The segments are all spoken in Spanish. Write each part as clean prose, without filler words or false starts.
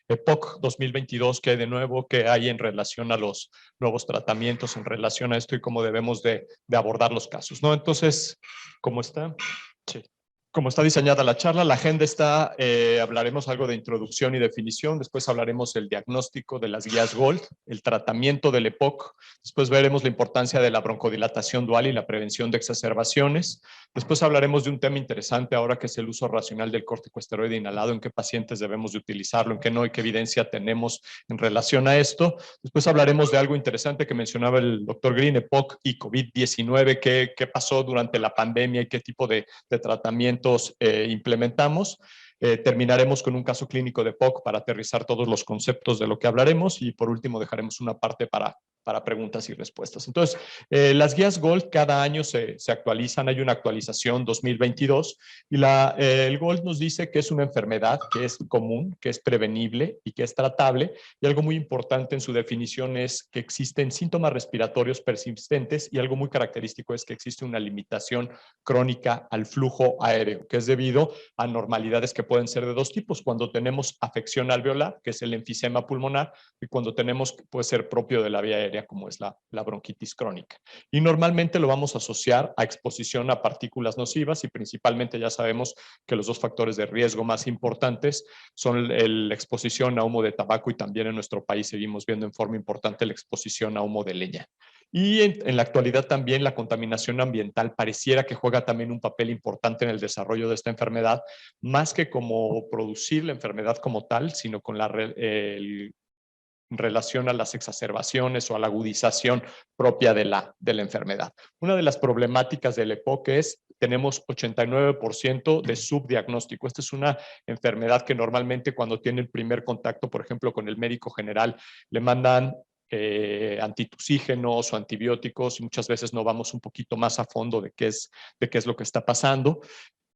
EPOC 2022, qué hay de nuevo, qué hay en relación a los nuevos tratamientos, en relación a esto y cómo debemos de abordar los casos, ¿no? Entonces, ¿cómo está? Sí. Como está diseñada la charla, la agenda está, hablaremos algo de introducción y definición, después hablaremos del diagnóstico de las guías GOLD, el tratamiento del EPOC, después veremos la importancia de la broncodilatación dual y la prevención de exacerbaciones, después hablaremos de un tema interesante ahora que es el uso racional del corticosteroide inhalado, en qué pacientes debemos de utilizarlo, en qué no y qué evidencia tenemos en relación a esto, después hablaremos de algo interesante que mencionaba el doctor Green, EPOC y COVID-19, qué pasó durante la pandemia y qué tipo de tratamiento implementamos. Terminaremos con un caso clínico de POC para aterrizar todos los conceptos de lo que hablaremos y por último dejaremos una parte para preguntas y respuestas. Entonces, las guías GOLD cada año se actualizan, hay una actualización 2022 y el GOLD nos dice que es una enfermedad que es común, que es prevenible y que es tratable y algo muy importante en su definición es que existen síntomas respiratorios persistentes y algo muy característico es que existe una limitación crónica al flujo aéreo, que es debido a anormalidades que pueden ser de dos tipos, cuando tenemos afección alveolar, que es el enfisema pulmonar, y cuando tenemos, puede ser propio de la vía aérea, como es la bronquitis crónica. Y normalmente lo vamos a asociar a exposición a partículas nocivas y principalmente ya sabemos que los dos factores de riesgo más importantes son la exposición a humo de tabaco y también en nuestro país seguimos viendo en forma importante la exposición a humo de leña. Y en la actualidad también la contaminación ambiental pareciera que juega también un papel importante en el desarrollo de esta enfermedad, más que como producir la enfermedad como tal, sino con en relación a las exacerbaciones o a la agudización propia de la enfermedad. Una de las problemáticas del EPOC es tenemos 89% de subdiagnóstico. Esta es una enfermedad que normalmente cuando tiene el primer contacto, por ejemplo, con el médico general, le mandan antitusígenos o antibióticos y muchas veces no vamos un poquito más a fondo de qué es lo que está pasando.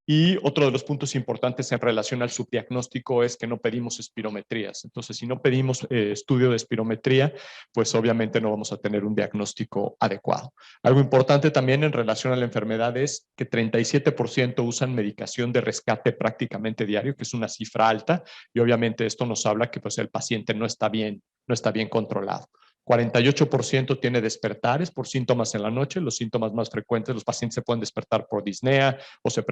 Y otro de los puntos importantes en relación al subdiagnóstico es que no pedimos espirometrías. Entonces, si no pedimos estudio de espirometría, pues obviamente no vamos a tener un diagnóstico adecuado. Algo importante también en relación a la enfermedad es que 37% usan medicación de rescate prácticamente diario, que es una cifra alta, y obviamente esto nos habla que pues, el paciente no está bien controlado. 48% tiene despertares por síntomas en la noche. Los síntomas más frecuentes, los pacientes se pueden despertar por disnea o se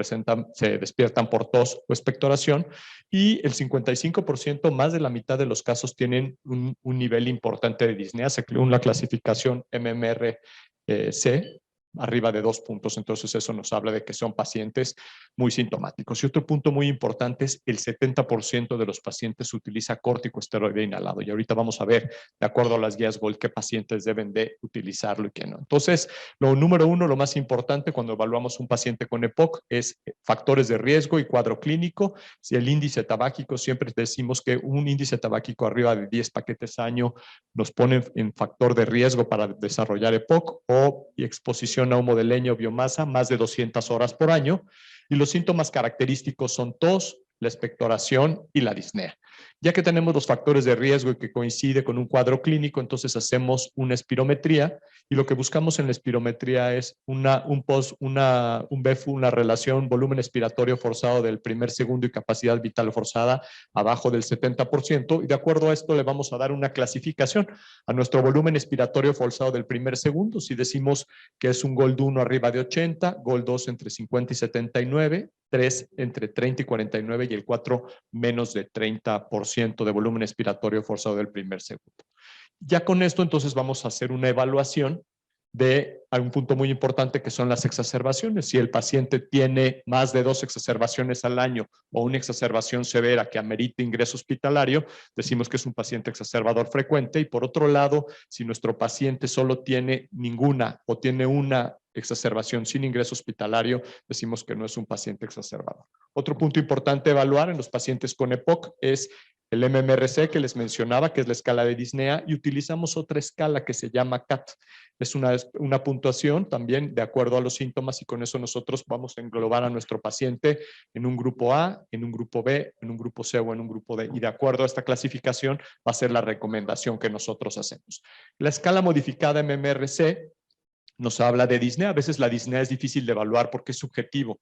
despiertan por tos o expectoración. Y el 55%, más de la mitad de los casos, tienen un nivel importante de disnea, según la clasificación MMRC, arriba de 2 puntos. Entonces, eso nos habla de que son pacientes muy sintomáticos. Y otro punto muy importante es el 70% de los pacientes utiliza corticosteroide inhalado. Y ahorita vamos a ver, de acuerdo a las guías GOLD, qué pacientes deben de utilizarlo y qué no. Entonces, lo número uno, lo más importante cuando evaluamos un paciente con EPOC es factores de riesgo y cuadro clínico. Si el índice tabáquico, siempre decimos que un índice tabáquico arriba de 10 paquetes año nos pone en factor de riesgo para desarrollar EPOC o exposición a humo de leña o biomasa más de 200 horas por año. Y los síntomas característicos son tos, la expectoración y la disnea. Ya que tenemos los factores de riesgo y que coincide con un cuadro clínico, entonces hacemos una espirometría y lo que buscamos en la espirometría es un BEFU, una relación volumen expiratorio forzado del primer segundo y capacidad vital forzada abajo del 70%, y de acuerdo a esto le vamos a dar una clasificación a nuestro volumen expiratorio forzado del primer segundo. Si decimos que es un GOLD 1 arriba de 80, GOLD 2 entre 50 y 79, 3 entre 30 y 49 y el 4 menos de 30% de volumen expiratorio forzado del primer segundo. Ya con esto entonces vamos a hacer una evaluación de un punto muy importante que son las exacerbaciones. Si el paciente tiene más de 2 exacerbaciones al año o una exacerbación severa que amerite ingreso hospitalario, decimos que es un paciente exacerbador frecuente. Y por otro lado, si nuestro paciente solo tiene ninguna o tiene una exacerbación sin ingreso hospitalario, decimos que no es un paciente exacerbador. Otro punto importante a evaluar en los pacientes con EPOC es el MMRC que les mencionaba, que es la escala de disnea, y utilizamos otra escala que se llama CAT. Es una puntuación también de acuerdo a los síntomas y con eso nosotros vamos a englobar a nuestro paciente en un grupo A, en un grupo B, en un grupo C o en un grupo D. Y de acuerdo a esta clasificación va a ser la recomendación que nosotros hacemos. La escala modificada MMRC nos habla de disnea. A veces la disnea es difícil de evaluar porque es subjetivo.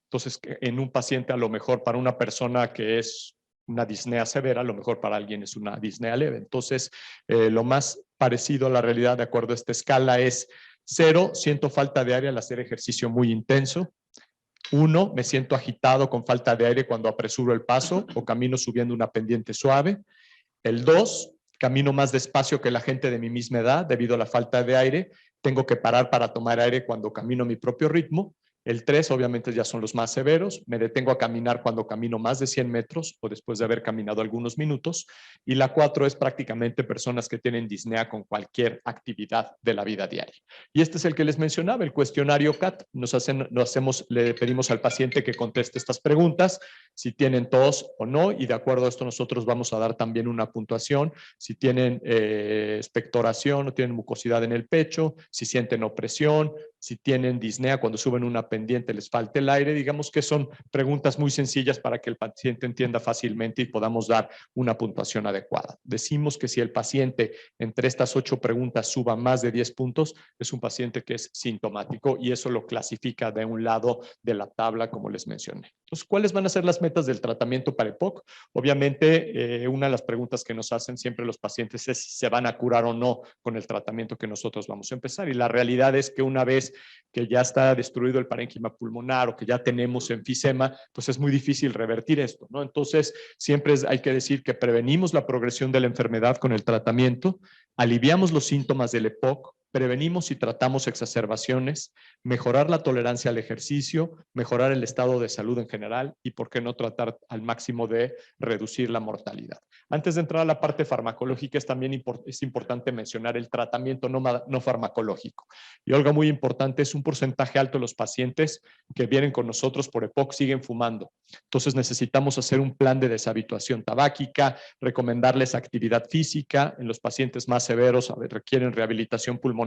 Entonces, en un paciente a lo mejor para una persona que es una disnea severa, a lo mejor para alguien es una disnea leve. Entonces, lo más parecido a la realidad de acuerdo a esta escala es 0, siento falta de aire al hacer ejercicio muy intenso. 1, me siento agitado con falta de aire cuando apresuro el paso o camino subiendo una pendiente suave. El 2, camino más despacio que la gente de mi misma edad debido a la falta de aire. Tengo que parar para tomar aire cuando camino a mi propio ritmo. El 3, obviamente, ya son los más severos. Me detengo a caminar cuando camino más de 100 metros o después de haber caminado algunos minutos. Y la 4 es prácticamente personas que tienen disnea con cualquier actividad de la vida diaria. Y este es el que les mencionaba, el cuestionario CAT. Le pedimos al paciente que conteste estas preguntas, si tienen tos o no, y de acuerdo a esto nosotros vamos a dar también una puntuación, si tienen expectoración o tienen mucosidad en el pecho, si sienten opresión, si tienen disnea cuando suben una pendiente les falta el aire. Digamos que son preguntas muy sencillas para que el paciente entienda fácilmente y podamos dar una puntuación adecuada. Decimos que si el paciente entre estas 8 preguntas suba más de 10 puntos, es un paciente que es sintomático y eso lo clasifica de un lado de la tabla, como les mencioné. Entonces, ¿cuáles van a ser las metas del tratamiento para EPOC? Obviamente, una de las preguntas que nos hacen siempre los pacientes es si se van a curar o no con el tratamiento que nosotros vamos a empezar. Y la realidad es que una vez que ya está destruido el parénquima pulmonar o que ya tenemos enfisema, pues es muy difícil revertir esto, ¿no? Entonces, siempre hay que decir que prevenimos la progresión de la enfermedad con el tratamiento, aliviamos los síntomas del EPOC, prevenimos y tratamos exacerbaciones, mejorar la tolerancia al ejercicio, mejorar el estado de salud en general y, por qué no, tratar al máximo de reducir la mortalidad. Antes de entrar a la parte farmacológica, es importante mencionar el tratamiento no farmacológico. Y algo muy importante, es un porcentaje alto de los pacientes que vienen con nosotros por EPOC siguen fumando. Entonces necesitamos hacer un plan de deshabituación tabáquica, recomendarles actividad física. En los pacientes más severos requieren rehabilitación pulmonar.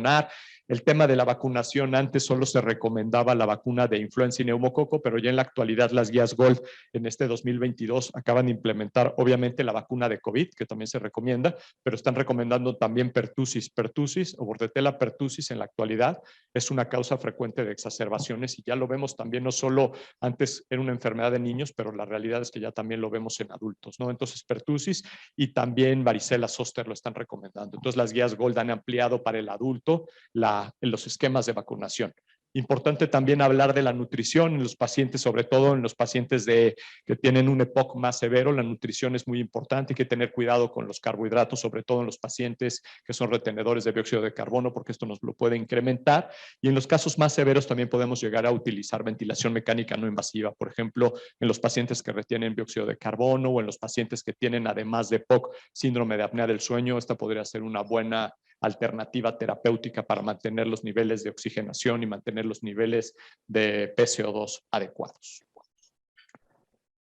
El tema de la vacunación, antes solo se recomendaba la vacuna de influenza y neumococo, pero ya en la actualidad las guías GOLD en este 2022 acaban de implementar obviamente la vacuna de COVID, que también se recomienda, pero están recomendando también pertussis. Pertussis o bordetella pertussis en la actualidad es una causa frecuente de exacerbaciones y ya lo vemos también, no solo antes era una enfermedad de niños, pero la realidad es que ya también lo vemos en adultos, ¿no? Entonces pertussis y también varicela zoster lo están recomendando. Entonces las guías GOLD han ampliado para el adulto en los esquemas de vacunación. Importante también hablar de la nutrición en los pacientes, sobre todo en los pacientes que tienen un EPOC más severo. La nutrición es muy importante, hay que tener cuidado con los carbohidratos, sobre todo en los pacientes que son retenedores de dióxido de carbono, porque esto nos lo puede incrementar. Y en los casos más severos también podemos llegar a utilizar ventilación mecánica no invasiva, por ejemplo, en los pacientes que retienen dióxido de carbono o en los pacientes que tienen, además de EPOC, síndrome de apnea del sueño. Esta podría ser una buena alternativa terapéutica para mantener los niveles de oxigenación y mantener los niveles de PCO2 adecuados.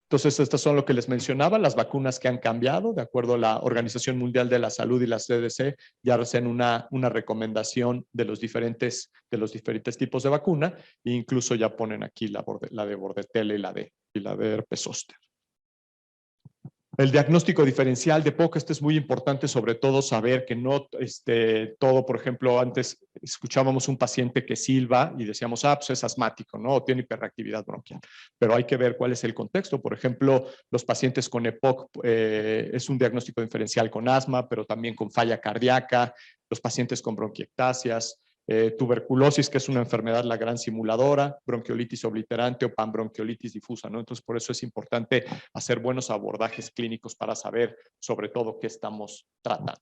Entonces, estas son lo que les mencionaba, las vacunas que han cambiado, de acuerdo a la Organización Mundial de la Salud y la CDC, ya hacen una recomendación de los diferentes tipos de vacuna, e incluso ya ponen aquí la de bordetella y la de herpes zóster. El diagnóstico diferencial de EPOC, es muy importante, sobre todo saber que no todo, por ejemplo, antes escuchábamos un paciente que silba y decíamos, pues es asmático, ¿no? O tiene hiperreactividad bronquial. Pero hay que ver cuál es el contexto. Por ejemplo, los pacientes con EPOC es un diagnóstico diferencial con asma, pero también con falla cardíaca, los pacientes con bronquiectasias, tuberculosis, que es una enfermedad la gran simuladora, bronquiolitis obliterante o panbronquiolitis difusa, ¿no? Entonces, por eso es importante hacer buenos abordajes clínicos para saber sobre todo qué estamos tratando.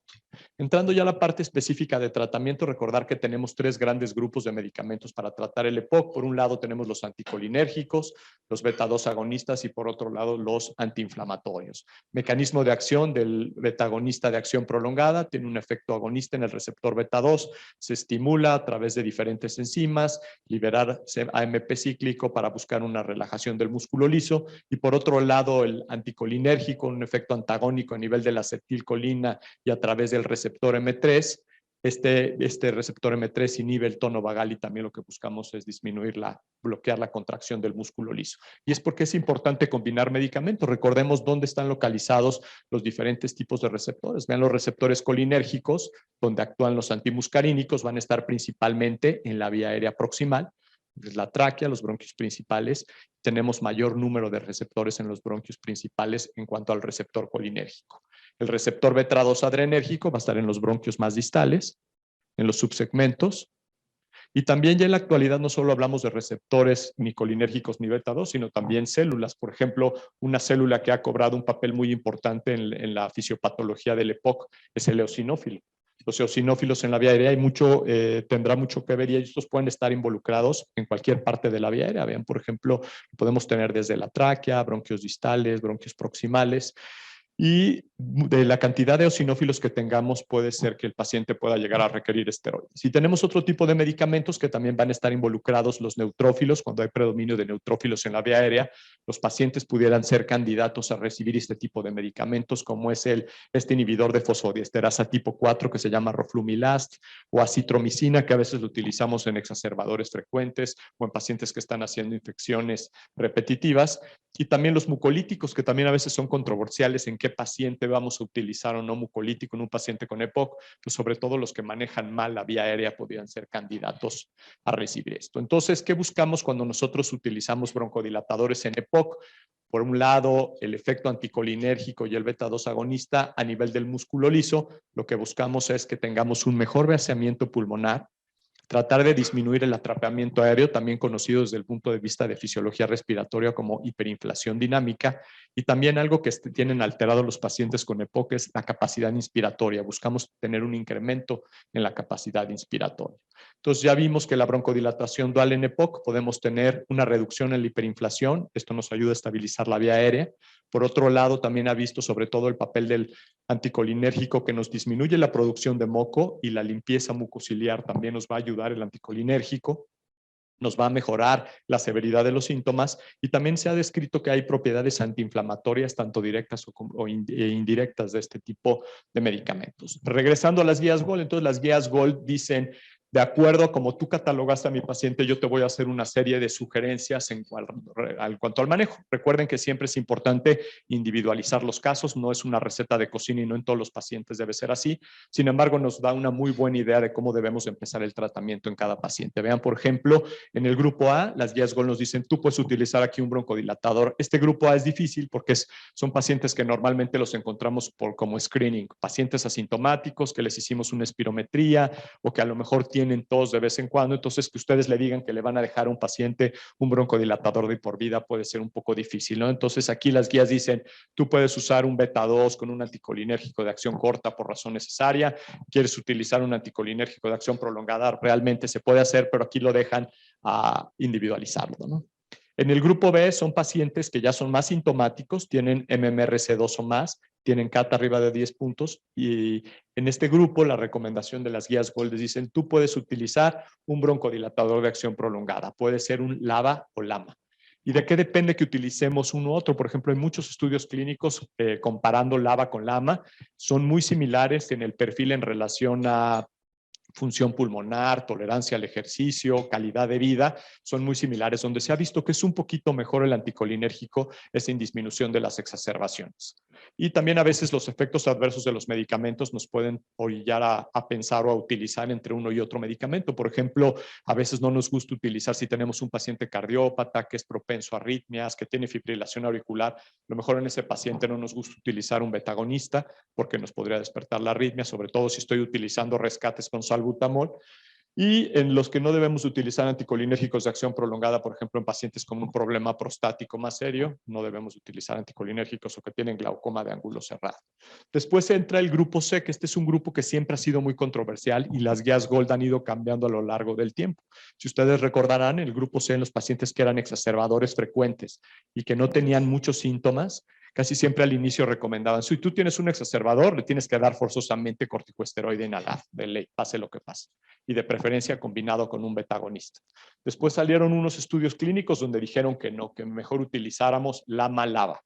Entrando ya a la parte específica de tratamiento, recordar que tenemos 3 grandes grupos de medicamentos para tratar el EPOC. Por un lado tenemos los anticolinérgicos, los beta-2 agonistas y por otro lado los antiinflamatorios. Mecanismo de acción del beta-agonista de acción prolongada, tiene un efecto agonista en el receptor beta-2, se estimula a través de diferentes enzimas, liberar AMP cíclico para buscar una relajación del músculo liso, y por otro lado el anticolinérgico, un efecto antagónico a nivel de la acetilcolina y a través del receptor M3. Este receptor M3 inhibe el tono vagal y también lo que buscamos es bloquear la contracción del músculo liso. Y es porque es importante combinar medicamentos. Recordemos dónde están localizados los diferentes tipos de receptores. Vean, los receptores colinérgicos, donde actúan los antimuscarínicos, van a estar principalmente en la vía aérea proximal. es la tráquea, los bronquios principales. Tenemos mayor número de receptores en los bronquios principales en cuanto al receptor colinérgico. El receptor beta-2 adrenérgico va a estar en los bronquios más distales, en los subsegmentos. Y también ya en la actualidad no solo hablamos de receptores ni colinérgicos ni beta-2, sino también células. Por ejemplo, una célula que ha cobrado un papel muy importante en la fisiopatología del EPOC es el eosinófilo. Los eosinófilos en la vía aérea tendrá mucho que ver y estos pueden estar involucrados en cualquier parte de la vía aérea. Vean, por ejemplo, podemos tener desde la tráquea, bronquios distales, bronquios proximales. Y de la cantidad de eosinófilos que tengamos puede ser que el paciente pueda llegar a requerir esteroides. Y tenemos otro tipo de medicamentos que también van a estar involucrados, los neutrófilos. Cuando hay predominio de neutrófilos en la vía aérea, los pacientes pudieran ser candidatos a recibir este tipo de medicamentos, como es este inhibidor de fosfodiesterasa tipo 4 que se llama roflumilast, o acitromicina, que a veces lo utilizamos en exacerbadores frecuentes o en pacientes que están haciendo infecciones repetitivas. Y también los mucolíticos, que también a veces son controversiales en qué paciente vamos a utilizar o no mucolítico en un paciente con EPOC, pues sobre todo los que manejan mal la vía aérea podrían ser candidatos a recibir esto. Entonces, ¿qué buscamos cuando nosotros utilizamos broncodilatadores en EPOC? Por un lado, el efecto anticolinérgico y el beta-2 agonista a nivel del músculo liso. Lo que buscamos es que tengamos un mejor vaciamiento pulmonar, tratar de disminuir el atrapamiento aéreo, también conocido desde el punto de vista de fisiología respiratoria como hiperinflación dinámica, y también algo que tienen alterado los pacientes con EPOC es la capacidad inspiratoria. Buscamos tener un incremento en la capacidad inspiratoria. Entonces ya vimos que la broncodilatación dual en EPOC podemos tener una reducción en la hiperinflación. Esto nos ayuda a estabilizar la vía aérea. Por otro lado, también ha visto sobre todo el papel del anticolinérgico que nos disminuye la producción de moco y la limpieza mucociliar también nos va a ayudar el anticolinérgico. Nos va a mejorar la severidad de los síntomas y también se ha descrito que hay propiedades antiinflamatorias, tanto directas o indirectas de este tipo de medicamentos. Regresando a las guías GOLD, entonces las guías GOLD dicen, de acuerdo a como tú catalogaste a mi paciente, yo te voy a hacer una serie de sugerencias en cuanto al manejo. Recuerden que siempre es importante individualizar los casos, no es una receta de cocina y no en todos los pacientes debe ser así. Sin embargo, nos da una muy buena idea de cómo debemos empezar el tratamiento en cada paciente. Vean, por ejemplo, en el grupo A, las guías GOLD nos dicen, tú puedes utilizar aquí un broncodilatador. Este grupo A es difícil porque son pacientes que normalmente los encontramos como screening, pacientes asintomáticos que les hicimos una espirometría o que a lo mejor tienen tos de vez en cuando. Entonces, que ustedes le digan que le van a dejar a un paciente un broncodilatador de por vida puede ser un poco difícil, ¿no? Entonces, aquí las guías dicen, tú puedes usar un beta-2 con un anticolinérgico de acción corta por razón necesaria. Quieres utilizar un anticolinérgico de acción prolongada, realmente se puede hacer, pero aquí lo dejan a individualizarlo, ¿no? En el grupo B son pacientes que ya son más sintomáticos, tienen MMRC2 o más, tienen CAT arriba de 10 puntos y en este grupo la recomendación de las guías GOLD dicen tú puedes utilizar un broncodilatador de acción prolongada, puede ser un LABA o LAMA. ¿Y de qué depende que utilicemos uno u otro? Por ejemplo, hay muchos estudios clínicos comparando LABA con LAMA, son muy similares en el perfil en relación a función pulmonar, tolerancia al ejercicio, calidad de vida, son muy similares. Donde se ha visto que es un poquito mejor el anticolinérgico es en disminución de las exacerbaciones. Y también a veces los efectos adversos de los medicamentos nos pueden orillar a pensar o a utilizar entre uno y otro medicamento. Por ejemplo, a veces no nos gusta utilizar si tenemos un paciente cardiópata que es propenso a arritmias, que tiene fibrilación auricular, a lo mejor en ese paciente no nos gusta utilizar un betagonista porque nos podría despertar la arritmia, sobre todo si estoy utilizando rescates con salbutamol. Y en los que no debemos utilizar anticolinérgicos de acción prolongada, por ejemplo, en pacientes con un problema prostático más serio, no debemos utilizar anticolinérgicos o que tienen glaucoma de ángulo cerrado. Después entra el grupo C, que este es un grupo que siempre ha sido muy controversial y las guías GOLD han ido cambiando a lo largo del tiempo. Si ustedes recordarán, el grupo C en los pacientes que eran exacerbadores frecuentes y que no tenían muchos síntomas, casi siempre al inicio recomendaban, si tú tienes un exacerbador, le tienes que dar forzosamente corticosteroide inhalado, de ley, pase lo que pase, y de preferencia combinado con un betagonista. Después salieron unos estudios clínicos donde dijeron que no, que mejor utilizáramos LAMA-LABA.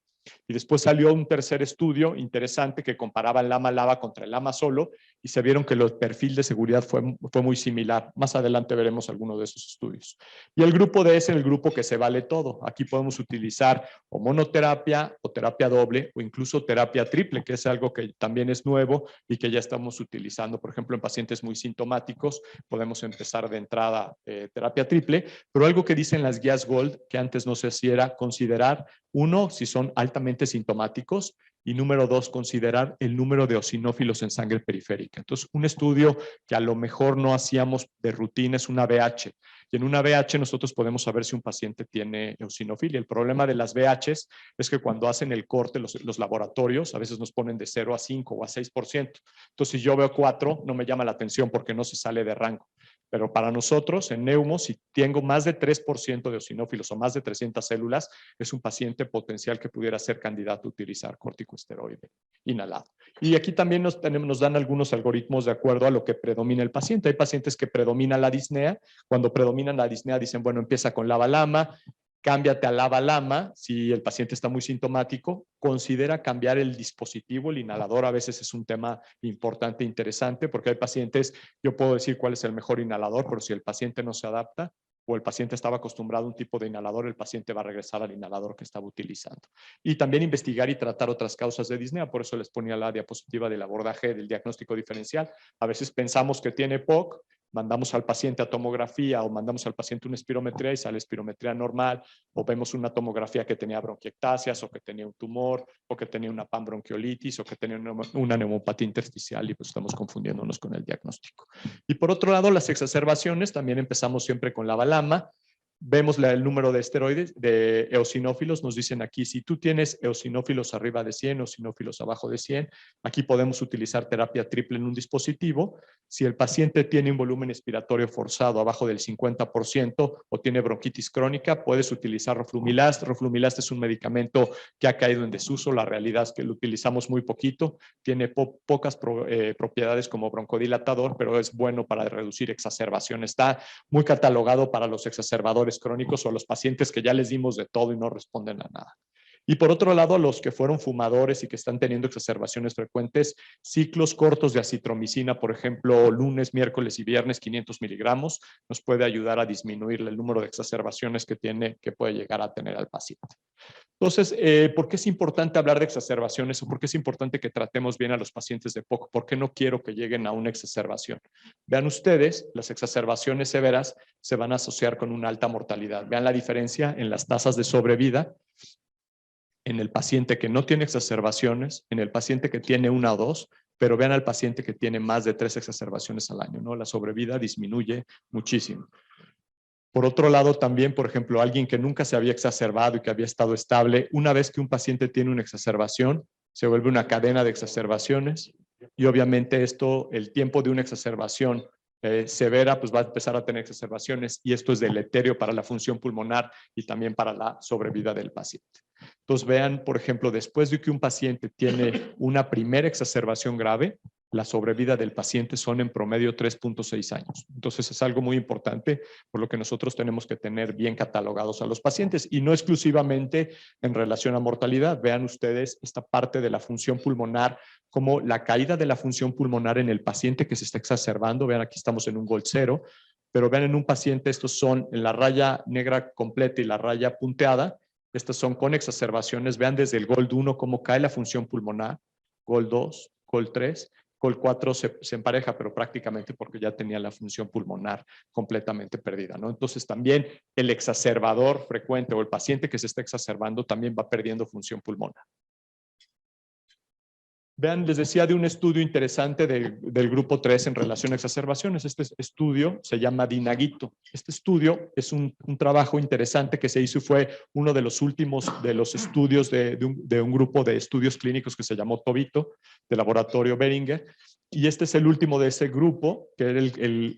Y después salió un tercer estudio interesante que comparaba el LAMA-LABA contra el LAMA solo y se vieron que el perfil de seguridad fue muy similar. Más adelante veremos algunos de esos estudios. Y el grupo D es el grupo que se vale todo. Aquí podemos utilizar o monoterapia o terapia doble o incluso terapia triple, que es algo que también es nuevo y que ya estamos utilizando. Por ejemplo, en pacientes muy sintomáticos podemos empezar de entrada terapia triple, pero algo que dicen las guías GOLD, que antes no se hacía, era considerar, uno, si son altamente sintomáticos, y número dos, considerar el número de eosinófilos en sangre periférica. Entonces, un estudio que a lo mejor no hacíamos de rutina es una VH. Y en una VH nosotros podemos saber si un paciente tiene eosinofilia. El problema de las VHs es que cuando hacen el corte, los laboratorios a veces nos ponen de 0 a 5 o a 6%. Entonces, si yo veo 4, no me llama la atención porque no se sale de rango. Pero para nosotros, en Neumo, si tengo más de 3% de eosinófilos o más de 300 células, es un paciente potencial que pudiera ser candidato a utilizar corticosteroide inhalado. Y aquí también nos dan algunos algoritmos de acuerdo a lo que predomina el paciente. Hay pacientes que predomina la disnea. Cuando predominan la disnea dicen, bueno, empieza con LABA-LAMA, cámbiate a LABA-LAMA. Si el paciente está muy sintomático, considera cambiar el dispositivo, el inhalador. A veces es un tema importante e interesante porque hay pacientes, yo puedo decir cuál es el mejor inhalador, pero si el paciente no se adapta o el paciente estaba acostumbrado a un tipo de inhalador, el paciente va a regresar al inhalador que estaba utilizando. Y también investigar y tratar otras causas de disnea. Por eso les ponía la diapositiva del abordaje del diagnóstico diferencial. A veces pensamos que tiene POC, mandamos al paciente a tomografía o mandamos al paciente una espirometría y sale espirometría normal, o vemos una tomografía que tenía bronquiectasias o que tenía un tumor o que tenía una panbronquiolitis o que tenía una neumopatía intersticial y pues estamos confundiéndonos con el diagnóstico. Y por otro lado, las exacerbaciones, también empezamos siempre con LABA-LAMA. Vemos el número de esteroides, de eosinófilos, nos dicen aquí, si tú tienes eosinófilos arriba de 100, eosinófilos abajo de 100, aquí podemos utilizar terapia triple en un dispositivo. Si el paciente tiene un volumen expiratorio forzado abajo del 50% o tiene bronquitis crónica, puedes utilizar roflumilast. Roflumilast es un medicamento que ha caído en desuso, la realidad es que lo utilizamos muy poquito, tiene pocas propiedades como broncodilatador, pero es bueno para reducir exacerbaciones. Está muy catalogado para los exacerbadores crónicos o los pacientes que ya les dimos de todo y no responden a nada. Y por otro lado, los que fueron fumadores y que están teniendo exacerbaciones frecuentes, ciclos cortos de acitromicina, por ejemplo, lunes, miércoles y viernes, 500 miligramos, nos puede ayudar a disminuir el número de exacerbaciones que puede llegar a tener al paciente. Entonces, ¿por qué es importante hablar de exacerbaciones o por qué es importante que tratemos bien a los pacientes de POC? ¿Por qué no quiero que lleguen a una exacerbación? Vean ustedes, las exacerbaciones severas se van a asociar con una alta mortalidad. Vean la diferencia en las tasas de sobrevida en el paciente que no tiene exacerbaciones, en el paciente que tiene una o dos, pero vean al paciente que tiene más de 3 exacerbaciones al año, ¿no? La sobrevida disminuye muchísimo. Por otro lado, también, por ejemplo, alguien que nunca se había exacerbado y que había estado estable, una vez que un paciente tiene una exacerbación, se vuelve una cadena de exacerbaciones y obviamente esto, el tiempo de una exacerbación severa, pues va a empezar a tener exacerbaciones y esto es deleterio para la función pulmonar y también para la sobrevida del paciente. Entonces vean, por ejemplo, después de que un paciente tiene una primera exacerbación grave, la sobrevida del paciente son en promedio 3.6 años. Entonces es algo muy importante por lo que nosotros tenemos que tener bien catalogados a los pacientes y no exclusivamente en relación a mortalidad. Vean ustedes esta parte de la función pulmonar, como la caída de la función pulmonar en el paciente que se está exacerbando. Vean, aquí estamos en un GOLD 0, pero vean en un paciente, estos son en la raya negra completa y la raya punteada. Estas son con exacerbaciones. Vean desde el GOLD 1 cómo cae la función pulmonar, GOLD 2, GOLD 3. GOLD 4 se empareja, pero prácticamente porque ya tenía la función pulmonar completamente perdida, ¿no? Entonces también el exacerbador frecuente o el paciente que se está exacerbando también va perdiendo función pulmonar. Vean, les decía de un estudio interesante del grupo 3 en relación a exacerbaciones. Este estudio se llama DINAGITO. Este estudio es un trabajo interesante que se hizo y fue uno de los últimos de los estudios de un grupo de estudios clínicos que se llamó TOBITO, de laboratorio Beringer. Y este es el último de ese grupo, que era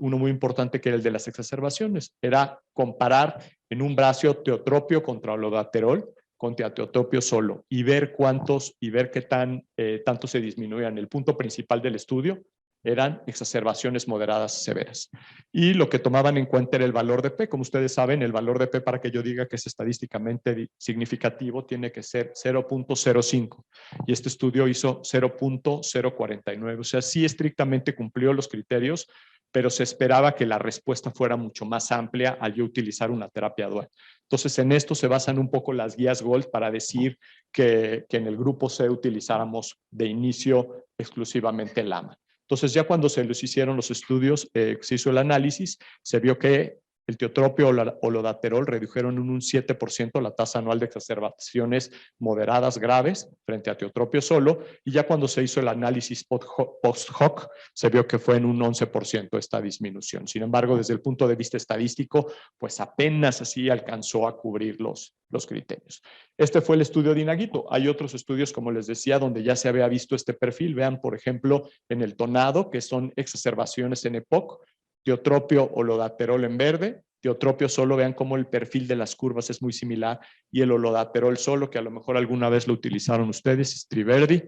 uno muy importante, que era el de las exacerbaciones. Era comparar en un brazo teotropio contra olodaterol con teotropio solo y ver cuántos y ver qué tanto se disminuían. El punto principal del estudio eran exacerbaciones moderadas severas. Y lo que tomaban en cuenta era el valor de P. Como ustedes saben, el valor de P, para que yo diga que es estadísticamente significativo, tiene que ser 0.05. Y este estudio hizo 0.049. O sea, sí estrictamente cumplió los criterios, pero se esperaba que la respuesta fuera mucho más amplia al yo utilizar una terapia dual. Entonces, en esto se basan un poco las guías GOLD para decir que en el grupo C utilizáramos de inicio exclusivamente LAMA. Entonces, ya cuando se les hicieron los estudios, se hizo el análisis, se vio que el tiotropio o lodaterol redujeron en un 7% la tasa anual de exacerbaciones moderadas graves frente a tiotropio solo, y ya cuando se hizo el análisis post-hoc, se vio que fue en un 11% esta disminución. Sin embargo, desde el punto de vista estadístico, pues apenas así alcanzó a cubrir los criterios. Este fue el estudio de Inaguito. Hay otros estudios, como les decía, donde ya se había visto este perfil. Vean, por ejemplo, en el tonado, que son exacerbaciones en EPOC, tiotropio o lodaterol en verde, tiotropio solo, vean cómo el perfil de las curvas es muy similar, y el olodaterol solo, que a lo mejor alguna vez lo utilizaron ustedes, Striverdi,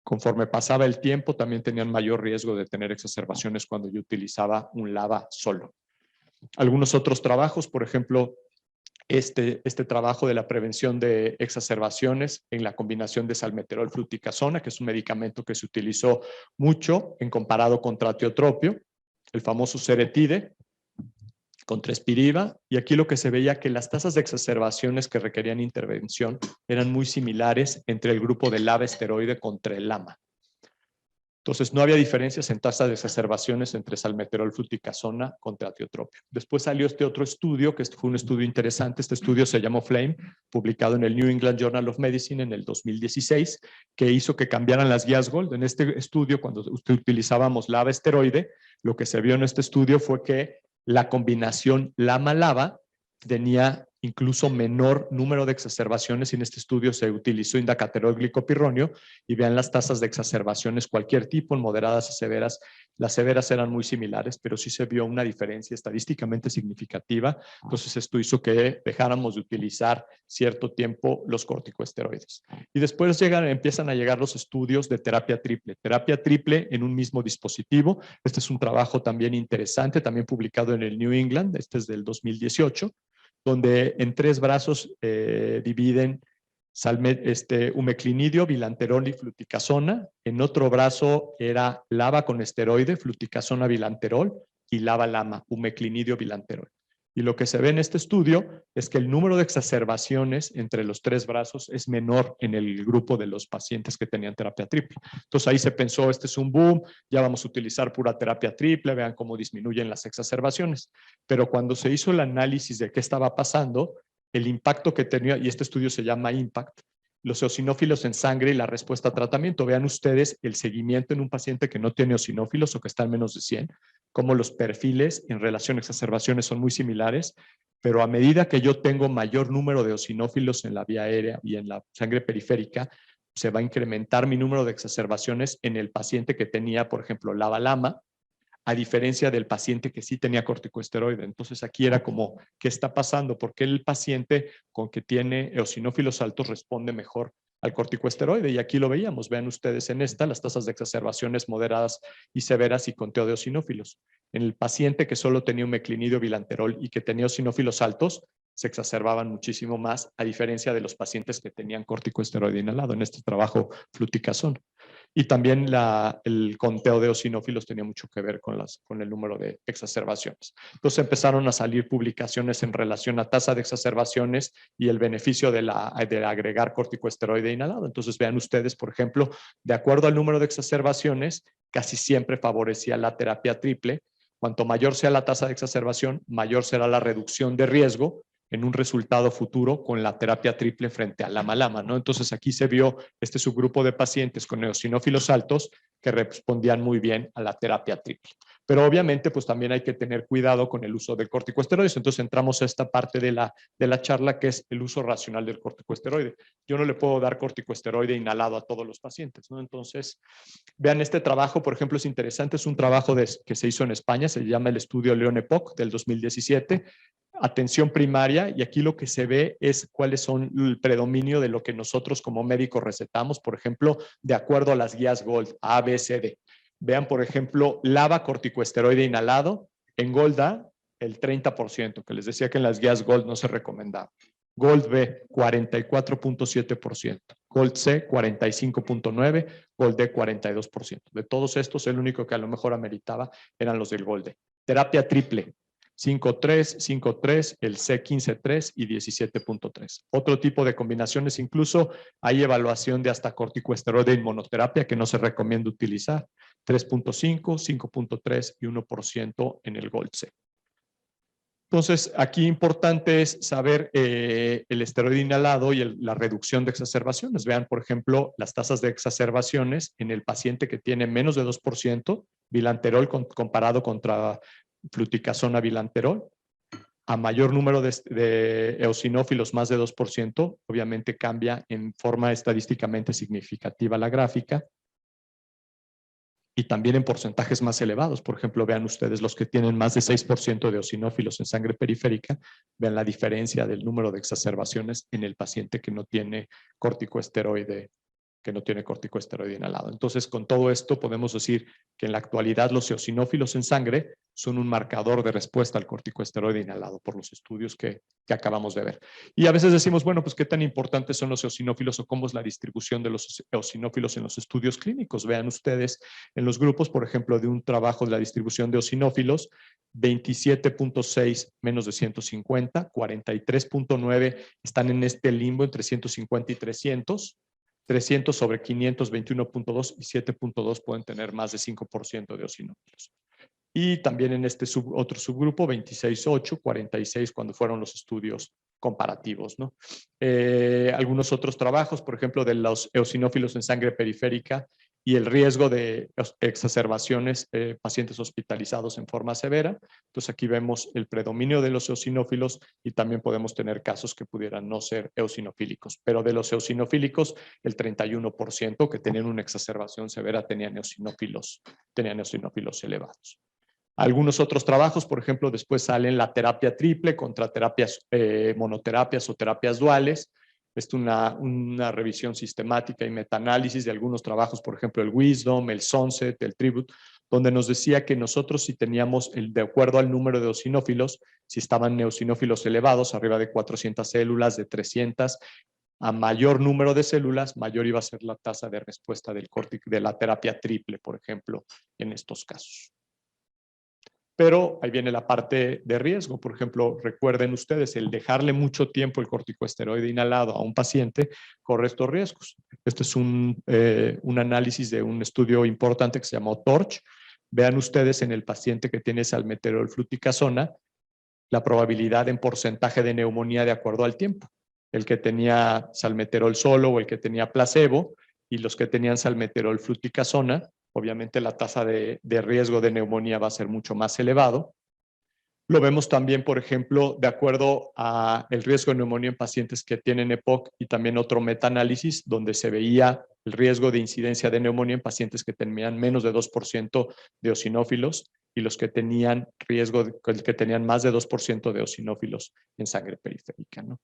conforme pasaba el tiempo también tenían mayor riesgo de tener exacerbaciones cuando yo utilizaba un LABA solo. Algunos otros trabajos, por ejemplo, este trabajo de la prevención de exacerbaciones en la combinación de salmeterol fluticasona, que es un medicamento que se utilizó mucho en comparado contra tiotropio, el famoso Ceretide contra Espiriva, y aquí lo que se veía que las tasas de exacerbaciones que requerían intervención eran muy similares entre el grupo del LABA esteroide contra el LAMA. Entonces, no había diferencias en tasas de exacerbaciones entre salmeterol fluticasona contra tiotropio. Después salió este otro estudio, que fue un estudio interesante. Este estudio se llamó FLAME, publicado en el New England Journal of Medicine en el 2016, que hizo que cambiaran las guías GOLD. En este estudio, cuando utilizábamos LABA esteroide, lo que se vio en este estudio fue que la combinación LAMA-LABA tenía incluso menor número de exacerbaciones, y en este estudio se utilizó indacaterol glicopirronio, y vean las tasas de exacerbaciones cualquier tipo, en moderadas y severas. Las severas eran muy similares, pero sí se vio una diferencia estadísticamente significativa. Entonces esto hizo que dejáramos de utilizar cierto tiempo los corticosteroides. Y después empiezan a llegar los estudios de terapia triple en un mismo dispositivo. Este es un trabajo también interesante, también publicado en el New England, este es del 2018, donde en 3 brazos dividen umeclinidio, bilanterol y fluticasona. En otro brazo era LABA con esteroide, fluticasona, bilanterol, y LABA-LAMA, umeclinidio, bilanterol. Y lo que se ve en este estudio es que el número de exacerbaciones entre los 3 brazos es menor en el grupo de los pacientes que tenían terapia triple. Entonces ahí se pensó, este es un boom, ya vamos a utilizar pura terapia triple, vean cómo disminuyen las exacerbaciones. Pero cuando se hizo el análisis de qué estaba pasando, el impacto que tenía, y este estudio se llama IMPACT, los eosinófilos en sangre y la respuesta a tratamiento. Vean ustedes el seguimiento en un paciente que no tiene eosinófilos o que está en menos de 100, como los perfiles en relación a exacerbaciones son muy similares, pero a medida que yo tengo mayor número de eosinófilos en la vía aérea y en la sangre periférica, se va a incrementar mi número de exacerbaciones en el paciente que tenía, por ejemplo, LABA-LAMA, a diferencia del paciente que sí tenía corticosteroide. Entonces aquí era como, ¿qué está pasando? ¿Por qué el paciente con que tiene eosinófilos altos responde mejor al corticosteroide? Y aquí lo veíamos, vean ustedes en esta, las tasas de exacerbaciones moderadas y severas y conteo de eosinófilos. En el paciente que solo tenía un meclinidio bilanterol y que tenía eosinófilos altos, se exacerbaban muchísimo más, a diferencia de los pacientes que tenían corticosteroide inhalado, en este trabajo fluticasona. Y también el conteo de eosinófilos tenía mucho que ver con el número de exacerbaciones. Entonces empezaron a salir publicaciones en relación a tasa de exacerbaciones y el beneficio de agregar corticosteroide inhalado. Entonces vean ustedes, por ejemplo, de acuerdo al número de exacerbaciones, casi siempre favorecía la terapia triple. Cuanto mayor sea la tasa de exacerbación, mayor será la reducción de riesgo en un resultado futuro con la terapia triple frente a LAMA-LAMA, ¿no? Entonces aquí se vio este subgrupo de pacientes con eosinófilos altos que respondían muy bien a la terapia triple. Pero obviamente pues también hay que tener cuidado con el uso de corticosteroides. Entonces entramos a esta parte de la charla, que es el uso racional del corticosteroide. Yo no le puedo dar corticosteroide inhalado a todos los pacientes, ¿no? Entonces vean este trabajo, por ejemplo, es interesante, es un trabajo que se hizo en España, se llama el estudio Leon-Epoch del 2017, atención primaria, y aquí lo que se ve es cuáles son el predominio de lo que nosotros como médicos recetamos, por ejemplo, de acuerdo a las guías GOLD, A, B, C, D. Vean, por ejemplo, LABA corticoesteroide inhalado, en GOLD-A el 30%, que les decía que en las guías GOLD no se recomendaba. GOLD-B, 44.7%. GOLD-C, 45.9%. GOLD-D, 42%. De todos estos, el único que a lo mejor ameritaba eran los del GOLD-D. Terapia triple, 5.3, 5.3, el C 15.3 y 17.3. Otro tipo de combinaciones, incluso hay evaluación de hasta corticoesteroide en monoterapia que no se recomienda utilizar. 3.5, 5.3 y 1% en el GOLD-C. Entonces, aquí importante es saber el esteroide inhalado y la reducción de exacerbaciones. Vean, por ejemplo, las tasas de exacerbaciones en el paciente que tiene menos de 2%, bilanterol comparado contra fluticasona bilanterol. A mayor número de eosinófilos, más de 2%, obviamente cambia en forma estadísticamente significativa la gráfica. Y también en porcentajes más elevados. Por ejemplo, vean ustedes los que tienen más de 6% de eosinófilos en sangre periférica, vean la diferencia del número de exacerbaciones en el paciente que no tiene corticoesteroide inhalado. Entonces, con todo esto podemos decir que en la actualidad los eosinófilos en sangre son un marcador de respuesta al corticoesteroide inhalado por los estudios que acabamos de ver. Y a veces decimos, bueno, pues qué tan importantes son los eosinófilos o cómo es la distribución de los eosinófilos en los estudios clínicos. Vean ustedes en los grupos, por ejemplo, de un trabajo de la distribución de eosinófilos, 27.6 menos de 150, 43.9 están en este limbo entre 150 y 300. 300 sobre 500, 21.2 y 7.2 pueden tener más de 5% de eosinófilos. Y también en este otro subgrupo, 26.8, 46 cuando fueron los estudios comparativos, ¿no? Algunos otros trabajos, por ejemplo, de los eosinófilos en sangre periférica y el riesgo de exacerbaciones, pacientes hospitalizados en forma severa. Entonces aquí vemos el predominio de los eosinófilos y también podemos tener casos que pudieran no ser eosinofílicos. Pero de los eosinofílicos, el 31% que tenían una exacerbación severa tenían eosinófilos elevados. Algunos otros trabajos, por ejemplo, después salen la terapia triple contra terapias monoterapias o terapias duales. Es una revisión sistemática y metaanálisis de algunos trabajos, por ejemplo, el Wisdom, el Sunset, el Tribute, donde nos decía que nosotros si teníamos, de acuerdo al número de eosinófilos, si estaban eosinófilos elevados, arriba de 400 células, de 300, a mayor número de células, mayor iba a ser la tasa de respuesta de la terapia triple, por ejemplo, en estos casos. Pero ahí viene la parte de riesgo. Por ejemplo, recuerden ustedes, el dejarle mucho tiempo el corticoesteroide inhalado a un paciente corre estos riesgos. Este es un análisis de un estudio importante que se llamó TORCH. Vean ustedes en el paciente que tiene salmeterol fluticasona la probabilidad en porcentaje de neumonía de acuerdo al tiempo. El que tenía salmeterol solo o el que tenía placebo, y los que tenían salmeterol fluticasona, obviamente la tasa de riesgo de neumonía va a ser mucho más elevado. Lo vemos también, por ejemplo, de acuerdo a el riesgo de neumonía en pacientes que tienen EPOC y también otro metaanálisis donde se veía el riesgo de incidencia de neumonía en pacientes que tenían menos de 2% de eosinófilos y los que tenían que tenían más de 2% de eosinófilos en sangre periférica, ¿no?